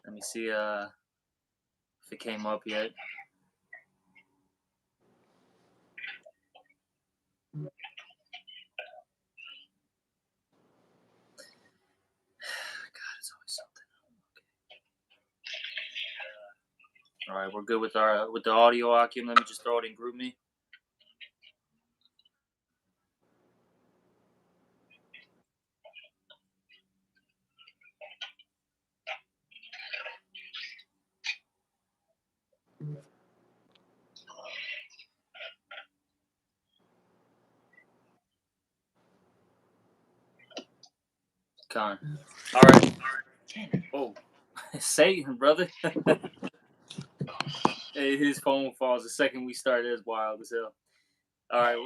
Let me see if it came up yet. God, it's always something. All right, we're good with the audio, Akim. Let me just throw it in group me. Con. All right. Oh, Satan, brother. Hey, his phone falls the second we start. It's wild as hell. All right.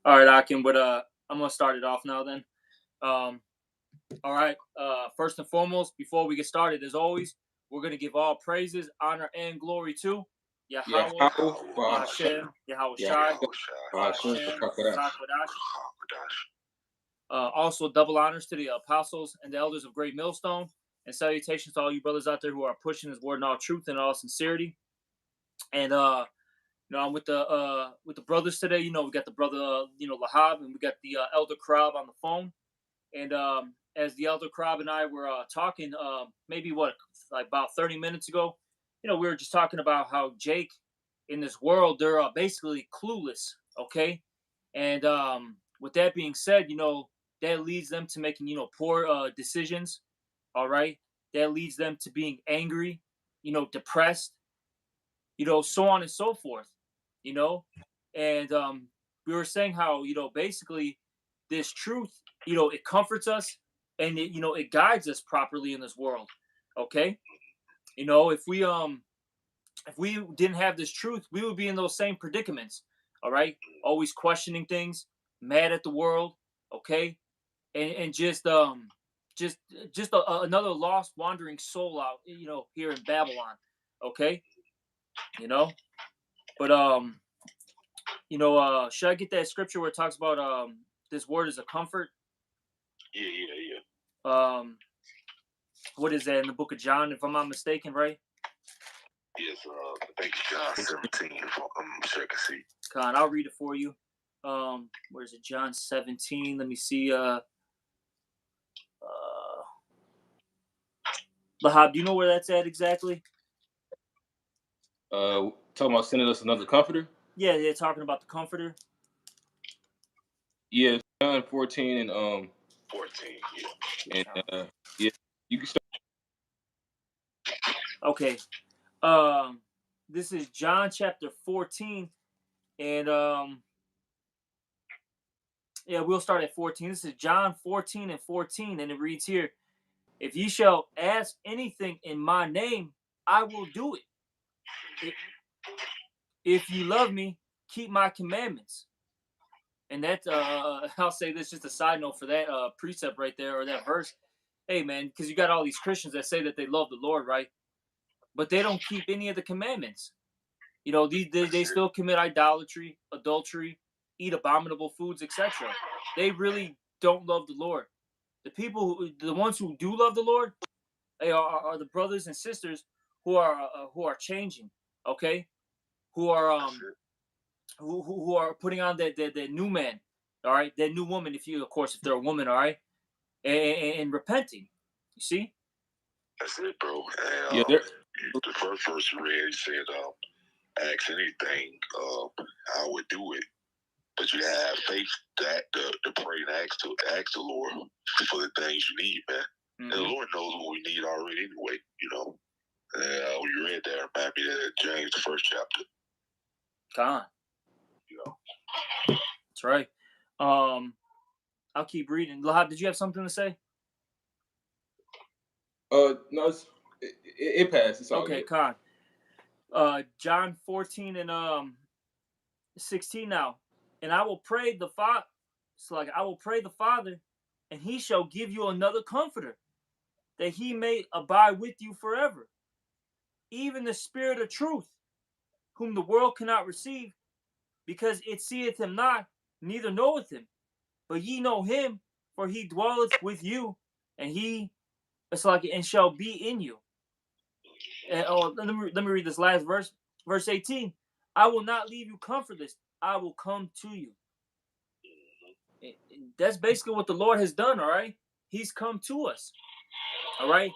All right, Akim. But I'm gonna start it off now then. Um, all right. First and foremost, before we get started, as always, we're gonna give all praises, honor, and glory to Yahweh, Hashem, Yahweh Shai, Hashem, Sakwadash. Also, double honors to the apostles and the elders of Great Millstone, and salutations to all you brothers out there who are pushing His word in all truth and all sincerity. And I'm with the brothers today. You know, we got the brother, Lahab, and we got the elder Krab on the phone. And as the elder Krab and I were talking, maybe like about 30 minutes ago, we were just talking about how Jake in this world, they're basically clueless. Okay, and with that being said, that leads them to making poor decisions. All right, that leads them to being angry, depressed, so on and so forth. You know, and we were saying how basically this truth, it comforts us and it guides us properly in this world. Okay, if we didn't have this truth, we would be in those same predicaments. All right, always questioning things, mad at the world. Okay, and just another lost wandering soul out, here in Babylon. Okay, you know, but should I get that scripture where it talks about this word is a comfort? Yeah. What is that in the book of John, if I'm not mistaken, right? Yes, I think John 17. So I can see. Con, I'll read it for you. Where is it? John 17. Let me see. Lahab, do you know where that's at exactly? Talking about sending us another comforter? Yeah, they're talking about the comforter. Yeah, John 14 and 14. Yeah. And yeah, you can start. Okay. This is John chapter 14, and yeah, we'll start at 14. This is John 14 and 14, and it reads here: If ye shall ask anything in my name, I will do it. If you love me, keep my commandments. And that I'll say this, just a side note for that precept right there, or that verse. Hey man, because you got all these Christians that say that they love the Lord, right? But they don't keep any of the commandments. They still commit idolatry, adultery, eat abominable foods, etc. They really don't love the Lord. The ones who do love the Lord, they are the brothers and sisters who are changing. Okay, who are who are putting on that new man, all right, that new woman, if they're a woman, all right, and repenting. You see? That's it, bro. And, Yeah, the first verse you read said, "Ask anything, I would do it." But you have faith to pray and ask the Lord for the things you need, man. Mm-hmm. And the Lord knows what we need already anyway, when you read that, remind me that James, the first chapter. Con. That's right. I'll keep reading. Lahab, did you have something to say? No, it passed. It's all okay, good. Con. John 14 and 16 now. And I will pray the Father. I will pray the Father, and he shall give you another comforter, that he may abide with you forever. Even the Spirit of truth, whom the world cannot receive, because it seeth him not, neither knoweth him. But ye know him, for he dwelleth with you, and he It's like, and shall be in you. And let me read this last verse, verse 18. I will not leave you comfortless. I will come to you. That's basically what the Lord has done. All right, He's come to us. All right,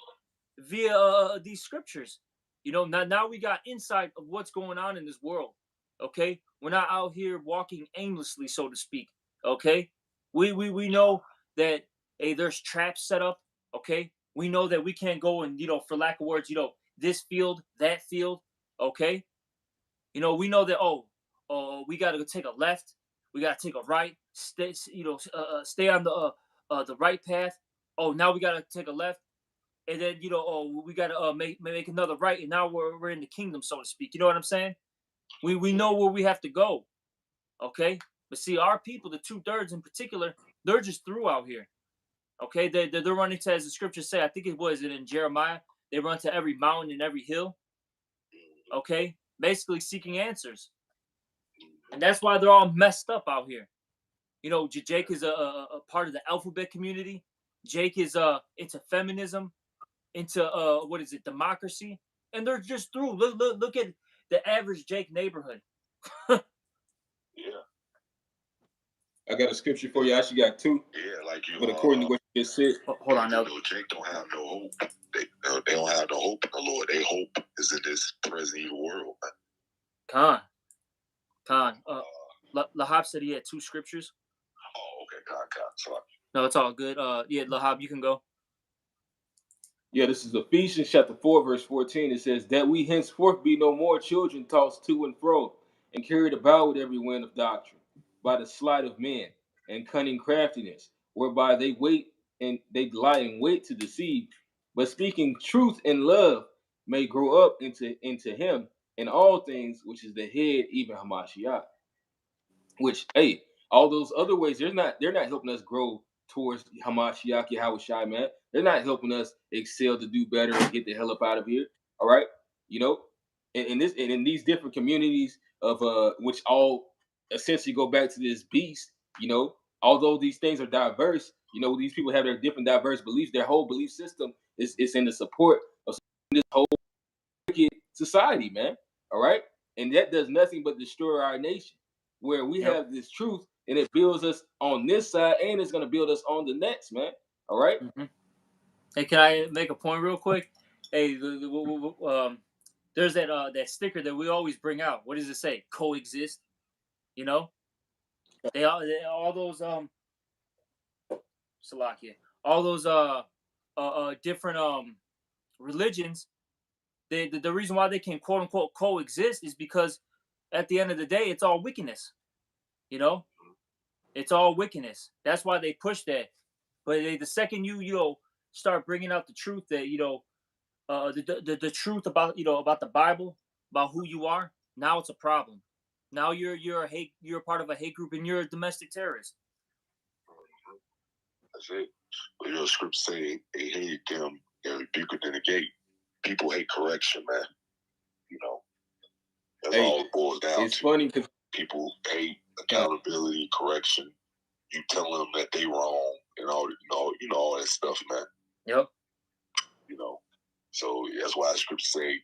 via these scriptures. Now we got insight of what's going on in this world. Okay, we're not out here walking aimlessly, so to speak. Okay, we know that, hey, there's traps set up. Okay, we know that we can't go and, for lack of words, this field, that field. Okay, we know that, we got to take a left, we got to take a right, stay on the right path. Oh, now we got to take a left, and then, we got to make another right, and now we're in the kingdom, so to speak. You know what I'm saying? We know where we have to go. Okay, but see, our people, the 2/3 in particular, they're just through out here. Okay, they're running to, as the scriptures say, I think it was in Jeremiah, they run to every mountain and every hill. Okay, basically seeking answers, and that's why they're all messed up out here. Jake is a part of the alphabet community. Jake is into feminism, into what is it, democracy, and they're just through. Look at the average Jake neighborhood. Yeah. I got a scripture for you. I actually got two. Yeah, like you. But according to what you just said, Hold on now. Jake don't have no hope. They don't have no hope in the Lord. Their hope is in this present evil world. Khan. Lahab said he had two scriptures. Oh, okay, Khan. Sorry. No, it's all good. Yeah, Lahab, you can go. Yeah, this is Ephesians chapter 4, verse 14. It says, that we henceforth be no more children tossed to and fro, and carried about with every wind of doctrine, by the sleight of men, and cunning craftiness, whereby they lie in wait to deceive, but speaking truth in love, may grow up into him in all things, which is the head, even Hamashiach. Which, hey, all those other ways, they're not helping us grow towards Hamashiach, Yahushua, man. They're not helping us excel to do better and get the hell up out of here. All right, in these different communities of which all essentially go back to this beast. Although these things are diverse, these people have their different diverse beliefs. Their whole belief system is in the support of this whole wicked society, man. All right, and that does nothing but destroy our nation. Where we have this truth, and it builds us on this side, and it's going to build us on the next, man. All right. Mm-hmm. Hey, can I make a point real quick? Hey, there's that sticker that we always bring out. What does it say? Coexist. They all those Salakia, all those different religions. The reason why they can quote unquote coexist is because at the end of the day, it's all wickedness. It's all wickedness. That's why they push that. But the second you start bringing out the truth, that the truth about about the Bible, about who you are, now it's a problem. Now you're a part of a hate group, and you're a domestic terrorist. That's it. But scripture say they hated them and rebuked it in the gate. People hate correction, man. That's all it boils down to. It's funny because people hate accountability, correction. You tell them that they wrong and all that stuff, man. Yep. So that's why the scripture say,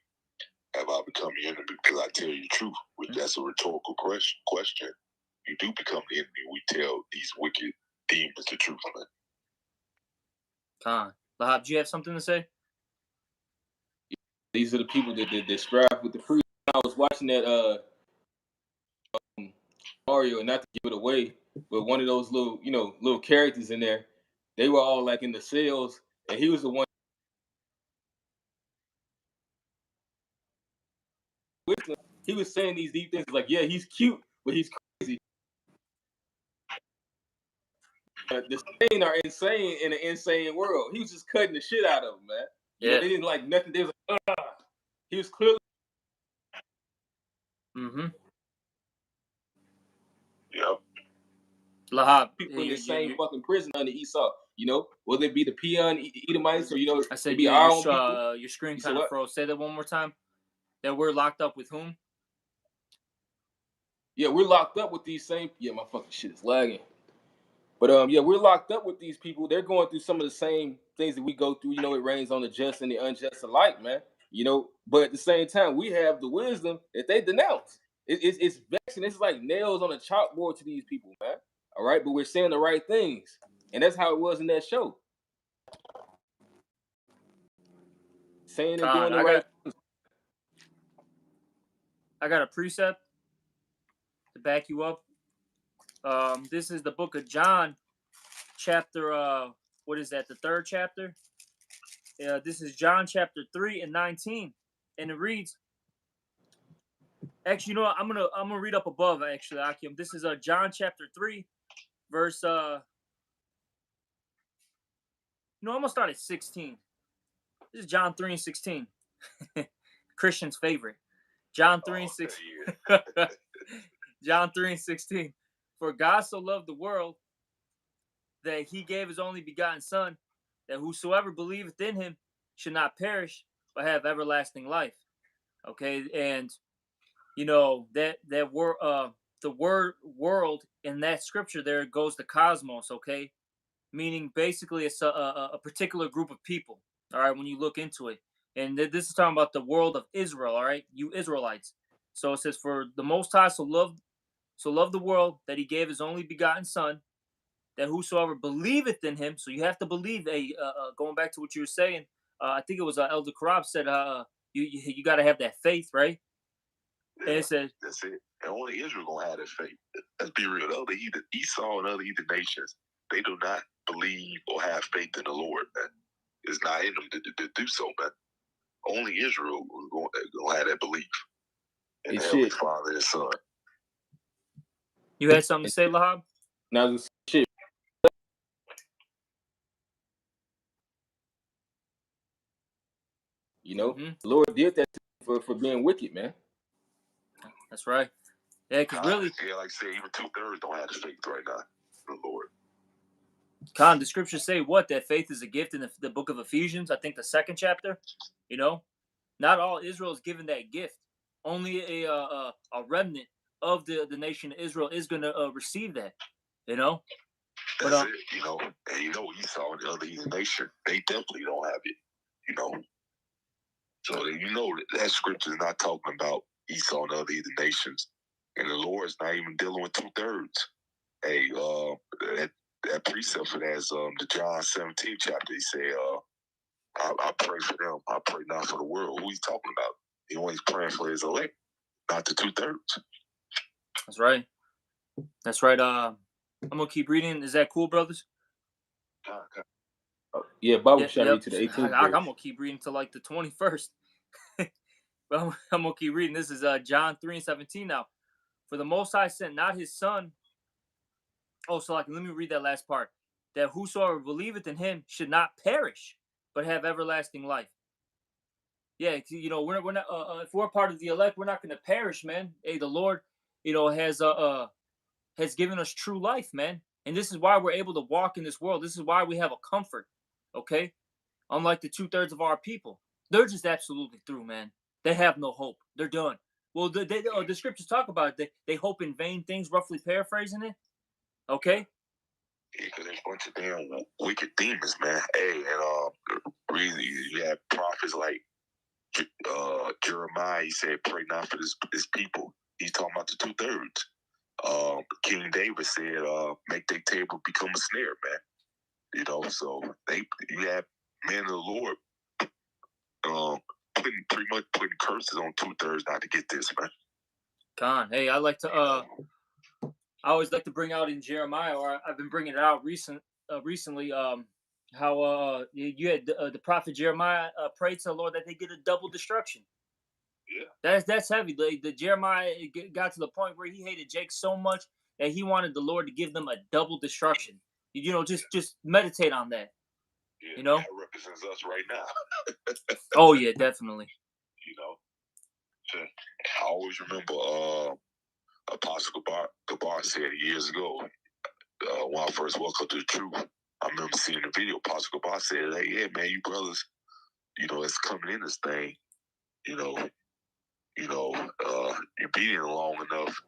have I become your enemy because I tell you the truth? Which that's a rhetorical question. You do become the enemy. We tell these wicked demons the truth, man. Khan. Lahab, do you have something to say? These are the people that strive with the free. I was watching that Mario, and not to give it away, but one of those little characters in there, they were all like in the cells, and he was the one. He was saying these deep things like, yeah, he's cute, but he's crazy. The sane are insane in an insane world. He was just cutting the shit out of them, man. Yeah. They didn't like nothing. They was like, he was clearly. Mm-hmm. Yep. Lahab, people in the same fucking prison under Esau. Whether it be the peon Edomites or I said be our own people. Your screen kind of froze. Say that one more time. That we're locked up with whom? Yeah, we're locked up with these same. Yeah, my fucking shit is lagging. But yeah, we're locked up with these people. They're going through some of the same things that we go through, it rains on the just and the unjust alike, man. But at the same time, we have the wisdom that they denounce. It's vexing. It's like nails on a chalkboard to these people, man. All right, but we're saying the right things, and that's how it was in that show. Saying and doing the right things. I got a precept to back you up. This is the book of John, chapter what is that? The third chapter. This is John chapter 3 and 19, and it reads. Actually, you know what? I'm gonna read up above. Actually, Akim. This is John chapter 3, verse. I'm gonna start at 16. This is John 3 and 16. Christian's favorite. John 3 and 16. John 3 and 16. For God so loved the world that he gave his only begotten Son, that whosoever believeth in him should not perish, but have everlasting life. Okay, and that word, the word world in that scripture there goes to cosmos. Okay, meaning basically it's a particular group of people. All right, when you look into it, and this is talking about the world of Israel. All right, you Israelites. So it says, for the Most High so loved the world that he gave his only begotten Son, that whosoever believeth in him. So you have to believe. Going back to what you were saying, I think it was Elder Karab said, you got to have that faith, right? Yeah, and it says that's it. And only Israel gonna have that faith. Let's be real. The other Esau and other heathen nations, they do not believe or have faith in the Lord, man. It's not in them to do so, man. Only Israel gonna have that belief in the Heavenly Father and Son. You had something to say, Lahab? Now, shit. The Lord did that for being wicked, man. That's right. Yeah, because really, yeah, like I said, even 2/3 don't have the faith right now, the Lord. Con, the scriptures say what? That faith is a gift in the book of Ephesians. I think the 2nd chapter. Not all Israel is given that gift. Only a remnant of the nation of Israel is going to receive that. That's it. And Esau and the other heathen nation, they definitely don't have it. So that scripture is not talking about Esau and other heathen nations, and the Lord's not even dealing with 2/3. Hey, that precept for that is the John 17 chapter. He said, I pray for them. I pray not for the world. Who he's talking about? He always praying for his elect, not the 2/3. That's right. That's right. I'm gonna keep reading. Is that cool, brothers? Yeah, Bible shall read to the 18th. I'm gonna keep reading to like the 21st. But I'm gonna keep reading. This is John 3 and 17 now. For the Most High sent not his Son. Oh, so let me read that last part. That whosoever believeth in him should not perish, but have everlasting life. Yeah, we're not. If we're part of the elect, we're not going to perish, man. Hey, the Lord, has given us true life, man, and this is why we're able to walk in this world. This is why we have a comfort. Okay, unlike the 2/3 of our people, they're just absolutely through, man. They have no hope. They're done. Well, the scriptures talk about it. They hope in vain things. Roughly paraphrasing it. Okay. Yeah, because there's a bunch of damn wicked demons, man. Hey, and really, you have prophets like Jeremiah. He said, "Pray not for this people." He's talking about the 2/3. King David said, "Make their table become a snare, man." So you have men of the Lord, pretty much putting curses on 2/3 not to get this, man. Con, hey, I like to. I always like to bring out in Jeremiah, or I've been bringing it out recently. How you had the prophet Jeremiah prayed to the Lord that they get a double destruction. Yeah, that's heavy. The Jeremiah got to the point where he hated Jake so much that he wanted the Lord to give them a double destruction. Just meditate on that. Yeah, that represents us right now. Oh yeah, definitely. I always remember Apostle Gabar said years ago, when I first welcomed to the truth, I remember seeing the video. Apostle Gabar said, "Hey, yeah, man, you brothers, it's coming in this thing. You're being it long enough,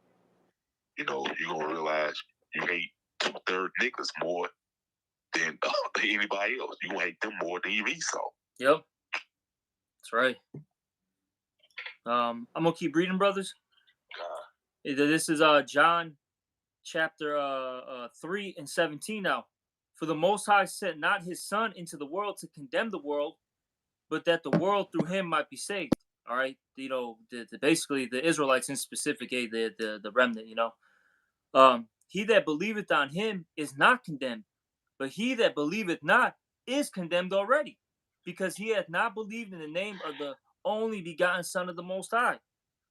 you're gonna realize you hate 2/3 niggas more than anybody else. You gonna hate them more than you Esau. Yep, that's right. I'm gonna keep reading, brothers. This is John chapter 3 and 17 now. For the Most High sent not his Son into the world to condemn the world, but that the world through him might be saved. All right, basically the Israelites in specific, the remnant. He that believeth on him is not condemned, but he that believeth not is condemned already, because he hath not believed in the name of the only begotten Son of the Most High.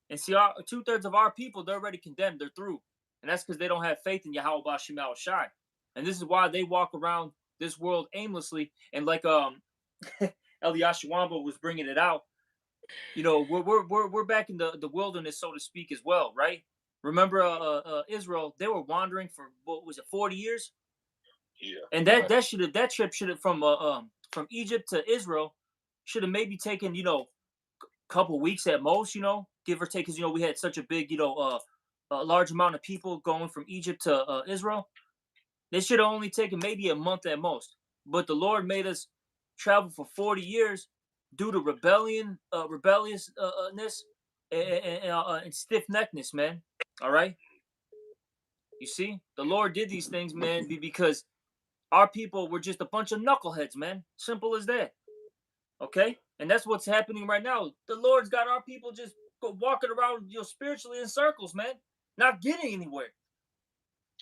And see, 2/3 of our people, they're already condemned. They're through. And that's because they don't have faith in Yahweh Bashim Al Shai. And this is why they walk around this world aimlessly. And like Eliyahu Wamba was bringing it out, we're back in the wilderness, so to speak, as well, right? Remember Israel, they were wandering for, what was it, 40 years? Yeah. And that trip should have from Egypt to Israel should have maybe taken, couple weeks at most, give or take, because we had such a big, a large amount of people going from Egypt to Israel. They should have only taken maybe a month at most. But the Lord made us travel for 40 years due to rebelliousness, and stiff-neckedness, man. All right? You see? The Lord did these things, man, because our people were just a bunch of knuckleheads, man. Simple as that. Okay? And that's what's happening right now. The Lord's got our people just walking around, spiritually in circles, man. Not getting anywhere.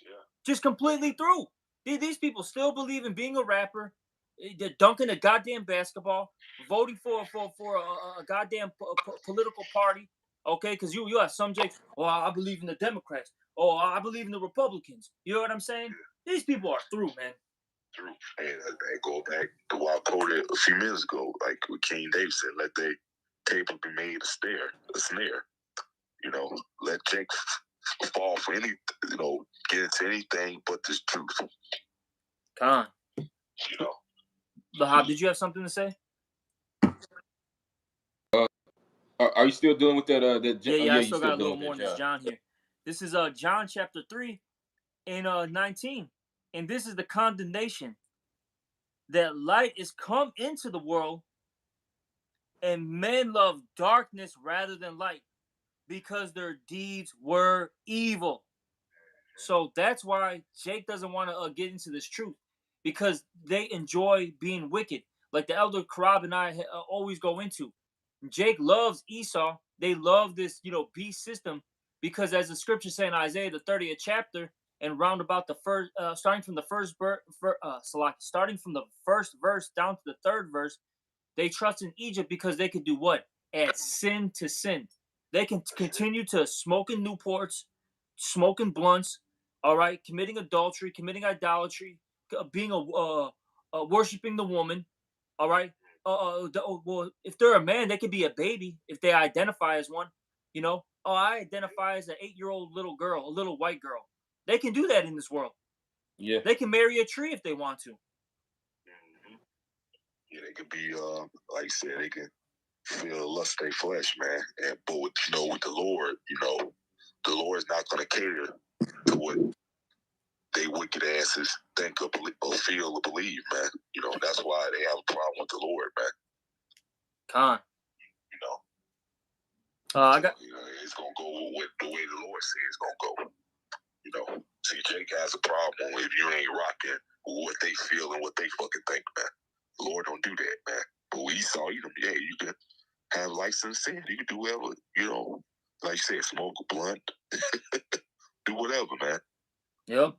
Yeah. Just completely through. These people still believe in being a rapper. They're dunking a goddamn basketball, voting for a goddamn political party. Okay? Because you have some Jakes, I believe in the Democrats. I believe in the Republicans. You know what I'm saying? Yeah. These people are through, man. True. And I go back to what I quoted a few minutes ago, like what King David said, let the table be made a snare. Let Jake fall for any, get into anything but this truth. Con. Lahab, did you have something to say? Are you still dealing with that? Yeah, I still got a little more in this John here. This is John chapter 3 and 19. And this is the condemnation, that light is come into the world, and men love darkness rather than light, because their deeds were evil. So that's why Jake doesn't want to get into this truth, because they enjoy being wicked, like the elder Karab and I always go into. Jake loves Esau. They love this, beast system, because as the scripture say in Isaiah, the 30th chapter, and round about the first, starting from the first verse down to the third verse, they trust in Egypt because they could do what? Add sin to sin. They can continue to smoking Newports, smoking blunts, all right, committing adultery, committing idolatry, being worshiping the woman, all right. Well, if they're a man, they could be a baby if they identify as one. I identify as an 8-year-old little girl, a little white girl. They can do that in this world. Yeah. They can marry a tree if they want to. Mm-hmm. Yeah, they could be, like you said, they can feel lust their flesh, man. But with the Lord, the Lord's not going to cater to what they wicked asses think or feel or believe, man. That's why they have a problem with the Lord, man. Con. I got. It's gonna go with the way the Lord says it's gonna go. See, Jake has a problem if you ain't rocking what they feel and what they fucking think, man. The Lord don't do that, man. But we saw you can have license sin. You can do whatever, like you said, smoke a blunt, do whatever, man. Yep.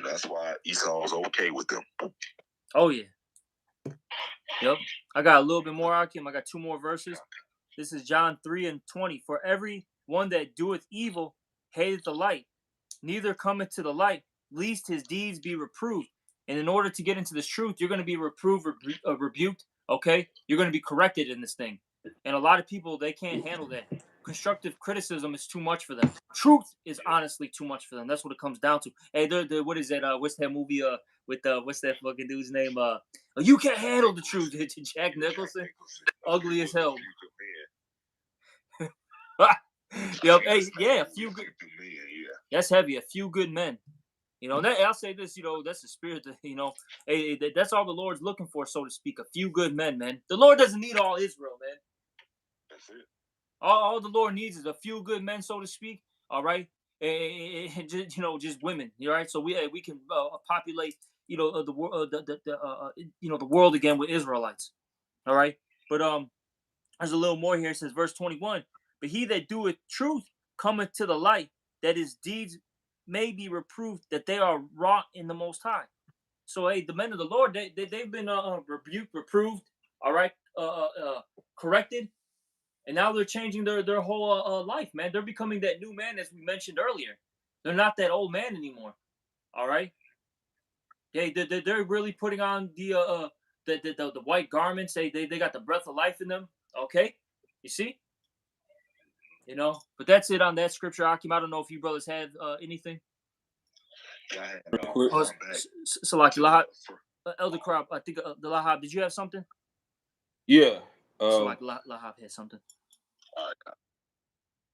That's why Esau's okay with them. Oh yeah. Yep. I got a little bit more, Akim. I got 2 more verses. This is John 3 and 20. For every one that doeth evil hateth the light, neither cometh to the light, lest his deeds be reproved. And in order to get into this truth, you're going to be reproved, rebuked, okay? You're going to be corrected in this thing. And a lot of people, they can't handle that. Constructive criticism is too much for them. Truth is honestly too much for them. That's what it comes down to. Hey, what is that? What's that movie with what's that fucking dude's name? You can't handle the truth. Jack Nicholson. Ugly as hell. Yep. Hey, yeah, a few good. That's heavy. A few good men. You know, that, I'll say this, you know, that's the spirit that, you know, that's all the Lord's looking for, so to speak. A few good men, man. The Lord doesn't need all Israel, man. That's it. All the Lord needs is a few good men, so to speak. All right, and just, you know, just women. All right, so we can populate, you know, the world, you know, the world again with Israelites. All right, but there's a little more here. It says, verse 21. But he that doeth truth cometh to the light, that his deeds may be reproved, that they are wrought in the Most High. So, hey, the men of the Lord, they've been rebuked, reproved, all right, corrected, and now they're changing their whole life, man. They're becoming that new man, as we mentioned earlier. They're not that old man anymore. All right. Yeah, they're really putting on the white garments. They got the breath of life in them. Okay, you see, you know. But that's it on that scripture, Akim. I don't know if you brothers have anything. Yeah, I had Real quick. Oh, Salaki Lahab, Elder Crop. I think the Lahab. Did you have something? Yeah. Salaki Lahab had something. All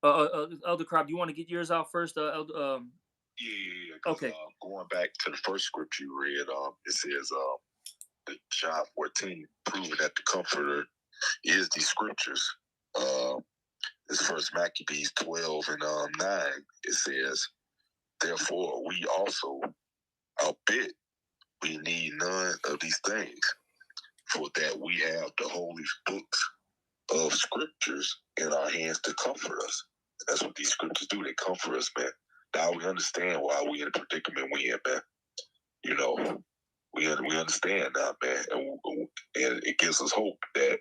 right. Elder Crop, do you want to get yours out first? Yeah. Okay. Going back to the first scripture you read, it says, John 14, proving that the Comforter is the scriptures. This First Maccabees 12 and 9. It says, therefore we also, albeit we need none of these things, for that we have the holy books of scriptures in our hands to comfort us. And that's what these scriptures do. They comfort us, man. Now we understand why we in the predicament we in, man. You know, we understand now, man, and it gives us hope that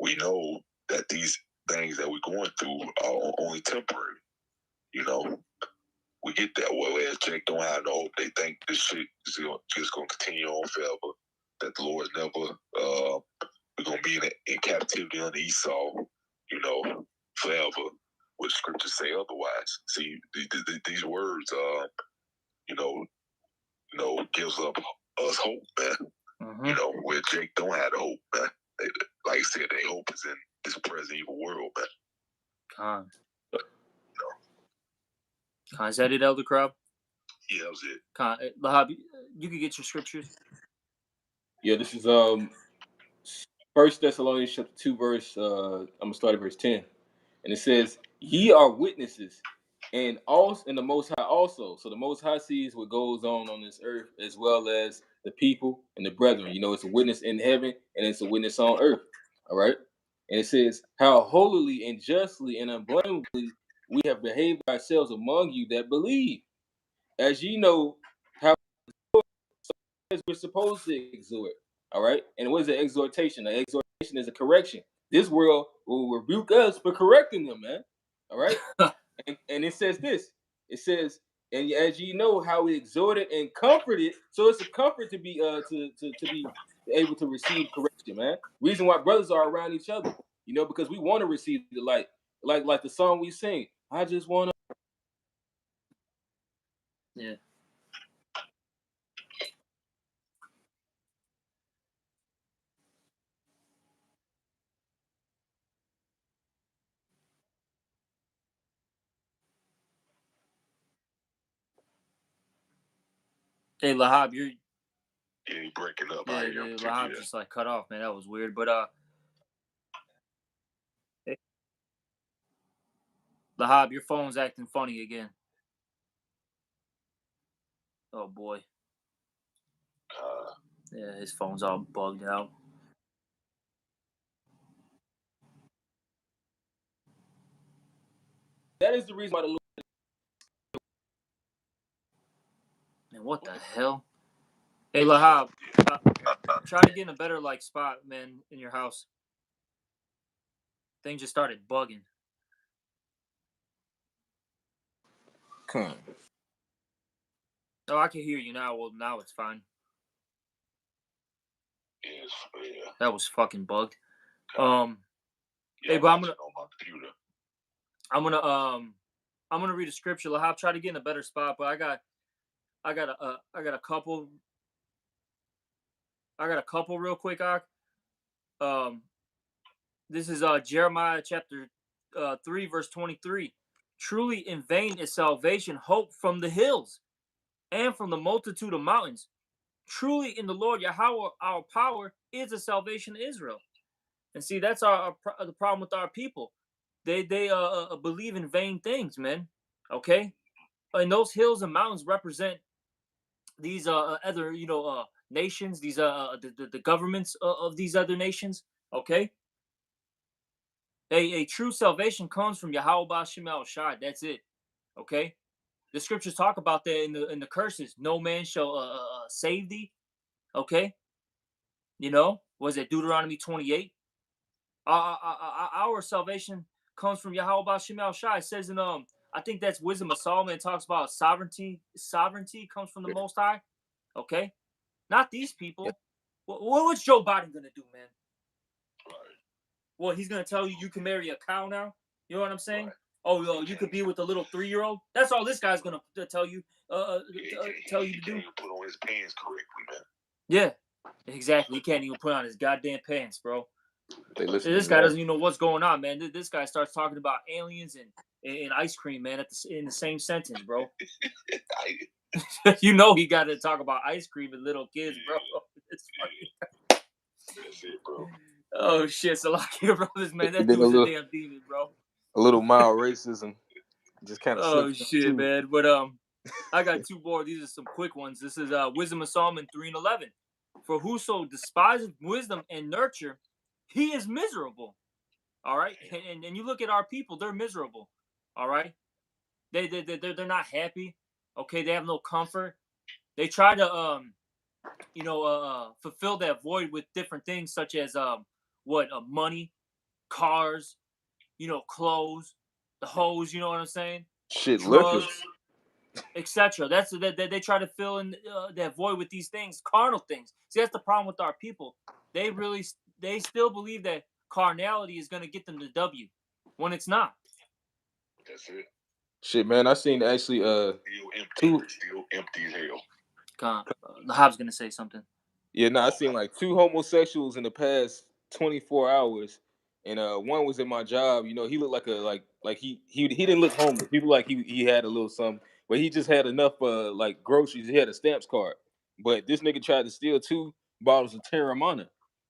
we know that these things that we're going through are only temporary. You know, we get that. Well, as Jake don't have no hope, they think this shit is just going to continue on forever. That the Lord's never, we're going to be in captivity under Esau, you know, forever. What scriptures say otherwise. See, these words, you know, gives up us hope, man. Mm-hmm. You know, where Jake don't have the hope, man. Like I said, their hope is in this present evil world, man. Con. Is that it, Elder Crop? Yeah, that was it. Con, Lahab, you can get your scriptures. Yeah, this is First Thessalonians chapter 2, verse I'm gonna start at verse 10. And it says, ye are witnesses, and also and the Most High also. So the Most High sees what goes on this earth, as well as the people and the brethren. You know, it's a witness in heaven and it's a witness on earth. All right. And it says, how holily and justly and unblameably we have behaved ourselves among you that believe, as ye know how we're supposed to exhort. All right. And what is an exhortation? An exhortation is a correction. This world will rebuke us for correcting them, man. All right. and it says this. It says, and as you know how we exhorted and comforted, so it's a comfort to be to be able to receive correction, man. Reason why brothers are around each other, you know, because we want to receive the light, like the song we sing. I just want to. Yeah. Hey, Lahab, you're breaking up. yeah, Lahab just like cut off, man. That was weird. But hey, Lahab, your phone's acting funny again. Oh boy. Yeah, his phone's all bugged out. That is the reason why the Lord. Man, what the hell? Hey, Lahab, try to get in a better like spot, man, in your house. Things just started bugging. Come. Oh, I can hear you now. Well, now it's fine. Yes, yeah. That was fucking bugged. Yeah, hey, but on my computer. I'm gonna read a scripture. Lahab, try to get in a better spot, but I got a couple. I got a couple real quick, Ak. This is Jeremiah chapter 3, verse 23. Truly in vain is salvation hope from the hills. and from the multitude of mountains. Truly in the Lord Yahweh, our power is the salvation of Israel. And see, that's the problem with our people. They believe in vain things, man. Okay, and those hills and mountains represent these other nations, these the governments of these other nations. Okay, a true salvation comes from Yahweh Ba'Shem El Shai. That's it. Okay, the scriptures talk about that in the curses. No man shall save thee. Okay, was it Deuteronomy 28? Our salvation comes from Yahweh Ba'Shem El Shai. It says in I think that's Wisdom of Solomon. It talks about sovereignty. Sovereignty comes from the Most High. Okay, not these people. What's Joe Biden gonna do, man? Well, he's gonna tell you can marry a cow now. You know what I'm saying? Right. Oh, you could be with a little 3-year-old. That's all this guy's gonna tell you. Tell you to do. He can't put on his pants correctly, man. Yeah, exactly. He can't even put on his goddamn pants, bro. This guy that. doesn't even know what's going on, man. This guy starts talking about aliens and ice cream, man, in the same sentence, bro. You know he got to talk about ice cream and little kids, bro. It's funny. That's it, bro. Oh shit, Salakia brothers, man, that dude's a damn demon, bro. A little mild racism, just kind of. Oh shit, man. But I got 2 more. These are some quick ones. This is Wisdom of Solomon 3:11. For whoso despises wisdom and nurture, he is miserable. All right, and you look at our people; they're miserable. All right, they're not happy. Okay, they have no comfort. They try to fulfill that void with different things such as money, cars, clothes, the hoes. You know what I'm saying? Shit, drugs, etc. That's that they try to fill in that void with these things, carnal things. See, that's the problem with our people. They still believe that carnality is going to get them the W when it's not. That's it. Shit, man, I seen actually still empty as hell. The Hobbs gonna say something. Yeah, no, I seen like 2 homosexuals in the past 24 hours, and one was in my job. You know, he looked like he didn't look homeless. People like he had a little something, but he just had enough like groceries. He had a stamps card, but this nigga tried to steal 2 bottles of Terramana,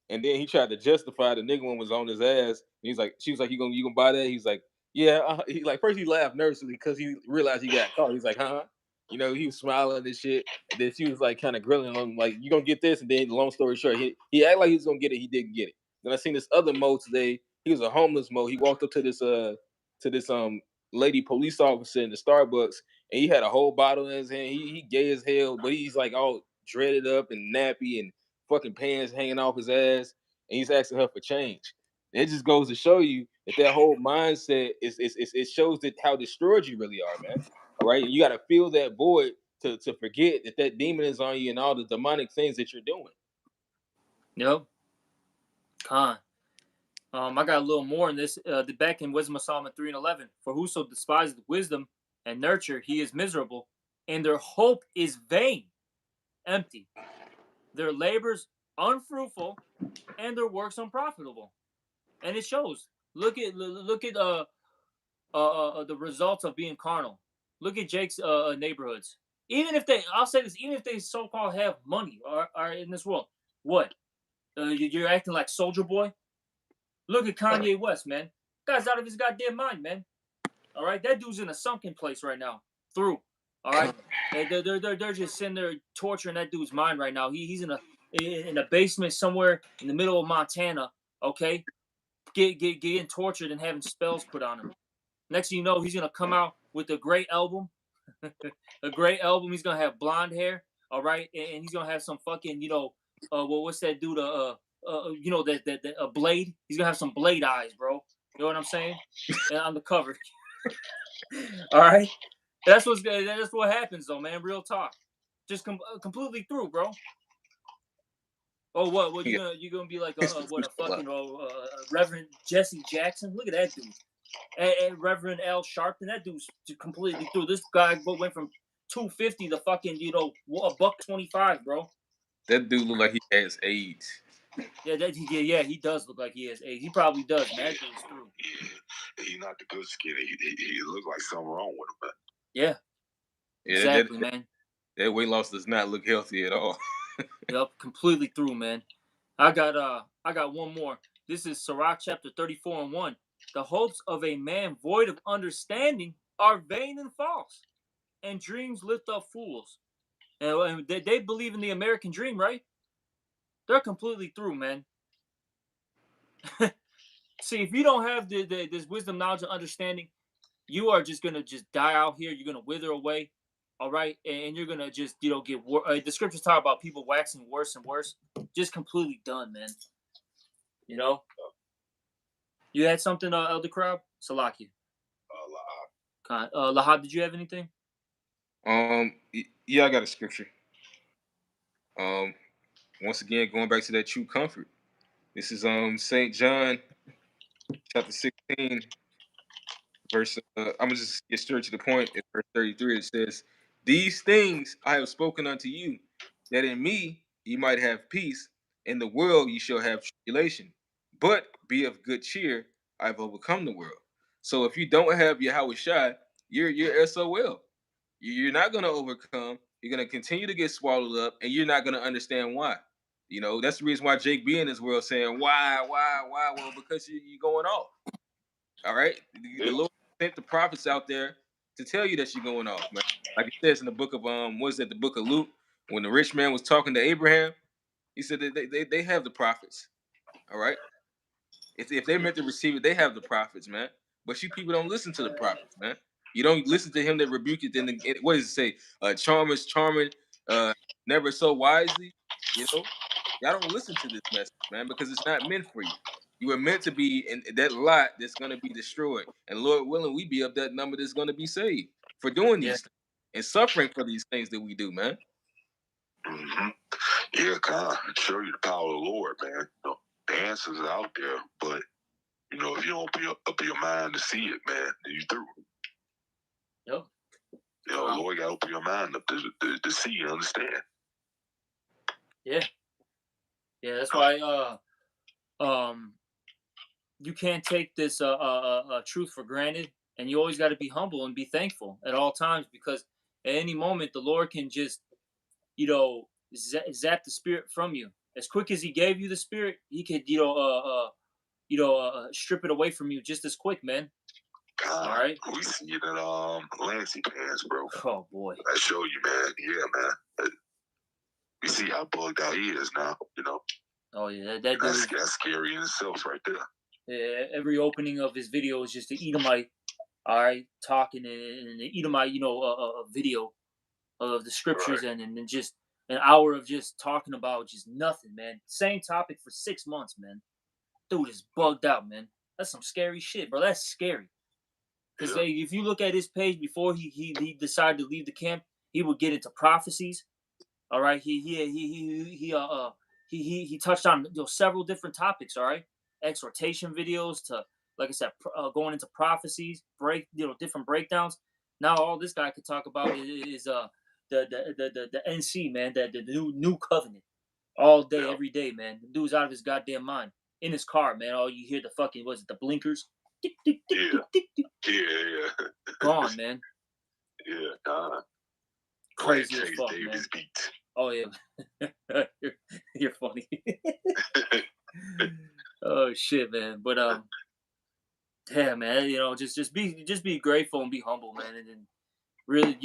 and then he tried to justify the nigga one was on his ass. He's like, she was like, you gonna buy that? He's like, yeah. He like first he laughed nervously because he realized he got caught. He's like, huh? You know, he was smiling and shit. And then she was like kind of grilling him, like, you gonna get this? And then long story short, he acted like he was gonna get it, he didn't get it. Then I seen this other Mo today. He was a homeless Mo. He walked up to this lady police officer in the Starbucks, and he had a whole bottle in his hand. He gay as hell, but he's like all dreaded up and nappy and fucking pants hanging off his ass, and he's asking her for change. It just goes to show you that whole mindset it shows that how destroyed you really are, man. All right, you got to feel that void to forget that demon is on you and all the demonic things that you're doing. Yep. I got a little more in this. The back in Wisdom of Solomon 3:11. For whoso despises wisdom and nurture, he is miserable, and their hope is vain, empty. Their labors unfruitful, and their works unprofitable. And it shows. Look at the results of being carnal. Look at Jake's neighborhoods. Even if I'll say this, even if they so-called have money or are in this world, what? You're acting like Soldier Boy? Look at Kanye West, man. Guy's out of his goddamn mind, man. All right, that dude's in a sunken place right now. All right, they're just sitting there torturing that dude's mind right now. He's in a basement somewhere in the middle of Montana. Okay, getting tortured and having spells put on him. Next thing you know, he's gonna come out with a great album. A great album. He's gonna have blonde hair. All right, and he's gonna have some fucking what's that dude? That Blade. He's gonna have some Blade eyes, bro. You know what I'm saying? And on the cover. All right, that's what happens though, man. Real talk. Just completely through, bro. Oh, what you gonna be like a fucking Reverend Jesse Jackson? Look at that dude. And Reverend Al Sharpton, that dude's completely through. This guy went from 250 to fucking $125, bro. That dude look like he has AIDS. Yeah, he does look like he has AIDS. He probably does, man. That dude's through. Yeah, he's not the good skin. He look like something wrong with him, man. Yeah, exactly, man. That weight loss does not look healthy at all. Yep, completely through, man. I got one more. This is Sirach chapter 34 and 1. The hopes of a man void of understanding are vain and false, and dreams lift up fools. And they believe in the American dream, right? They're completely through, man. See, if you don't have this wisdom, knowledge, and understanding, you are just gonna just die out here. You're gonna wither away, all right, and you're gonna just get worse. The scriptures talk about people waxing worse and worse. Just completely done, man. You know. You had something, Elder Crowd? Salaki. Lahab, did you have anything? Yeah, I got a scripture. Once again, going back to that true comfort. This is St. John chapter 16, verse. I'm gonna just get straight to the point. At verse 33, it says, "These things I have spoken unto you, that in me ye might have peace. In the world ye shall have tribulation, but be of good cheer. I have overcome the world." So if you don't have Yahweh Shai, you're SOL. You're not gonna overcome. You're gonna continue to get swallowed up, and you're not gonna understand why. That's the reason why Jake be in this world saying, why? Well, because you're going off. All right, the Lord sent the prophets out there to tell you that you're going off, man. Like it says in the book of what is that? The book of Luke, when the rich man was talking to Abraham, he said that they have the prophets. All right, if they're meant to receive it, they have the prophets, man. But you people don't listen to the prophets, man. You don't listen to him that rebuke it. Then what does it say? Charmers, charming, never so wisely. Y'all don't listen to this message, man, because it's not meant for you. You were meant to be in that lot that's going to be destroyed. And Lord willing, we be of that number that's going to be saved for doing these things and suffering for these things that we do, man. Mm-hmm. Yeah, God, show you the power of the Lord, man. The answers are out there, but if you don't open your mind to see it, man, then you through. Yep. Lord got to open your mind up to see and understand. Yeah. Yeah, that's why you can't take this truth for granted, and you always got to be humble and be thankful at all times, because at any moment the Lord can just zap the spirit from you. As quick as he gave you the spirit, he could strip it away from you just as quick, man. God, all right, we see it at Lancey Pants, bro. Oh boy, I show you, man. Yeah, man. We see how bugged out he is now. Oh yeah, that's scary in itself, right there. Yeah, every opening of his video is just the Edomite, all right, talking, and the Edomite, a video of the scriptures, right. and just an hour of just talking about just nothing, man. Same topic for 6 months, man. Dude is bugged out, man. That's some scary shit, bro. That's scary. Because if you look at his page before he decided to leave the camp, he would get into prophecies. All right, he touched on several different topics. All right, exhortation videos to, like I said, going into prophecies, different breakdowns. Now all this guy could talk about is the NC, man, the new covenant, all day, every day, man. The dude's out of his goddamn mind in his car, man. All you hear the fucking the blinkers. Yeah. Gone, man. Yeah, crazy as fuck, man. Oh yeah, you're funny. Oh shit, man. But yeah, man. Just be grateful and be humble, man, and then really,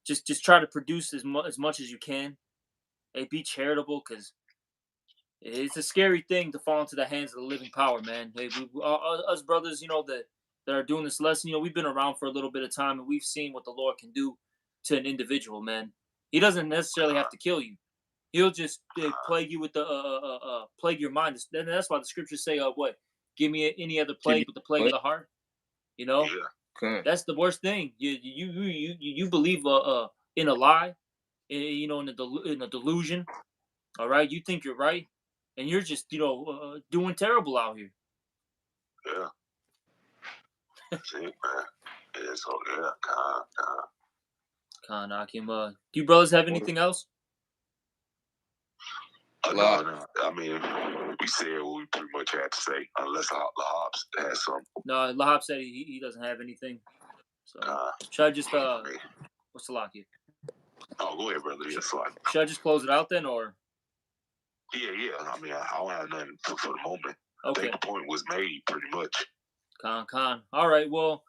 just try to produce as much as you can. Hey, be charitable, because it's a scary thing to fall into the hands of the living power, man. Hey, us brothers, that are doing this lesson, we've been around for a little bit of time, and we've seen what the Lord can do to an individual, man. He doesn't necessarily have to kill you. He'll just plague you with the plague your mind. And that's why the scriptures say, what? Give me any other plague but the plague of the heart. That's the worst thing. You believe in a lie, in a delusion. All right, you think you're right, and you're just doing terrible out here. Yeah. See, man. Yeah, so yeah, Khan Akim. Do you brothers have anything else? No. I mean, we said what we pretty much had to say, unless Lahab has something. No, Lahab said he doesn't have anything. So should I just what's the lock here? Oh, go ahead, brother. Yes, fine. Should I just close it out then, or? Yeah. I mean, I don't have nothing for the moment. Okay. I think the point was made pretty much. Con. All right. Well,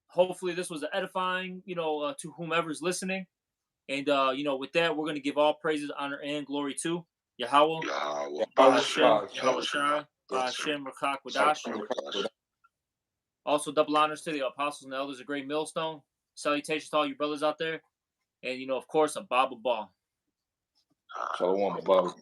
hopefully this was edifying, to whomever's listening. And, with that, we're going to give all praises, honor, and glory to Yahweh, Yahweh, Bahashem, Yahweh, Yahushua, Bahashem, Rakak, Wadash. Also, double honors to the apostles and the elders of Great Millstone. Salutations to all you brothers out there. And, of course, a Baba Ball. Shalom, Baba.